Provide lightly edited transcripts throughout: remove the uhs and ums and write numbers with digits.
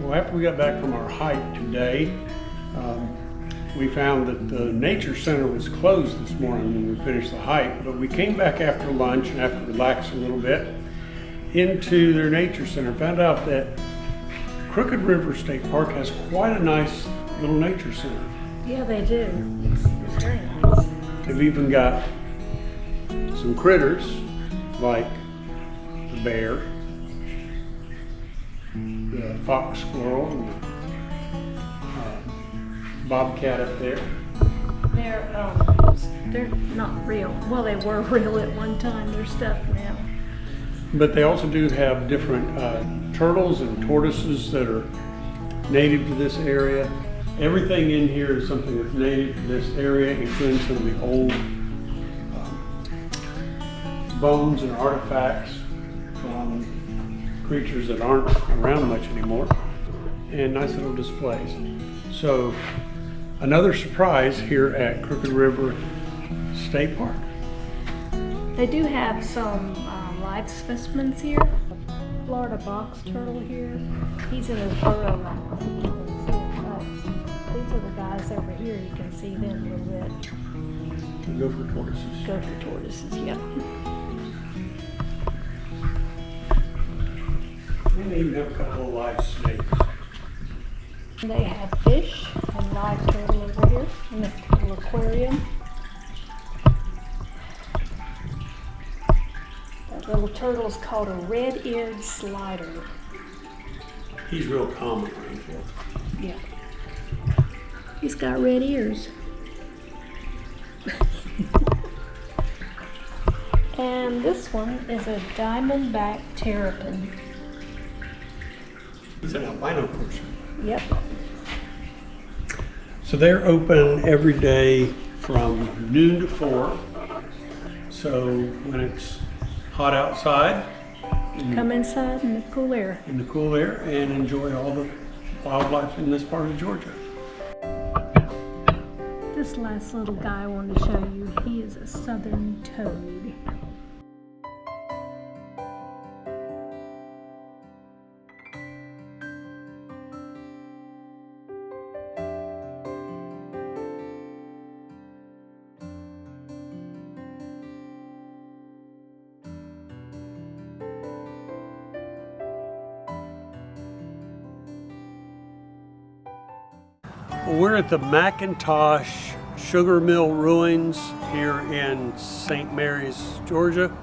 Well, after we got back from our hike today, we found that the nature center was closed this morning when we finished the hike, but we came back after lunch and after relaxing a little bit into their nature center, found out that Crooked River State Park has quite a nice little nature center. Yeah, they do. It's very nice. They've even got some critters like the bear, the fox squirrel, and the bobcat up there. They're not real. Well, they were real at one time. They're stuffed now. But they also do have different turtles and tortoises that are native to this area. Everything in here is something that's native to this area, including some of the old bones and artifacts from creatures that aren't around much anymore, and nice little displays. So another surprise here at Crooked River State Park. They do have some live specimens here. Florida box turtle here. He's in his burrow now. You can see it, but these are the guys over here. You can see them a little bit. Gopher tortoises. Gopher tortoises, yeah. And they even have a couple of live snakes. They have fish and live turtle over here in the little aquarium. That little turtle is called a red-eared slider. He's real common around here. Yeah. He's got red ears. And this one is a diamondback terrapin. He's an albino person. Yep. So they're open every day from noon to 4. So when it's hot outside, Come inside in the cool air. and enjoy all the wildlife in this part of Georgia. This last little guy I wanted to show you, he is a southern toad. We're at the McIntosh Sugar Mill Ruins here in St. Mary's, Georgia.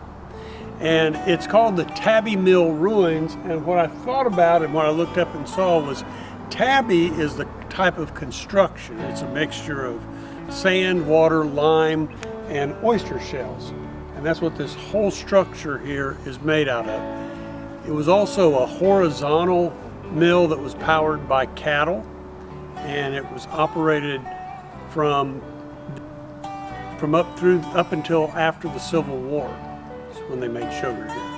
And it's called the Tabby Mill Ruins. And what I thought about and what I looked up and saw was tabby is the type of construction. It's a mixture of sand, water, lime, and oyster shells. And that's what this whole structure here is made out of. It was also a horizontal mill that was powered by cattle, and it was operated from up until after the Civil War, when they made sugar here.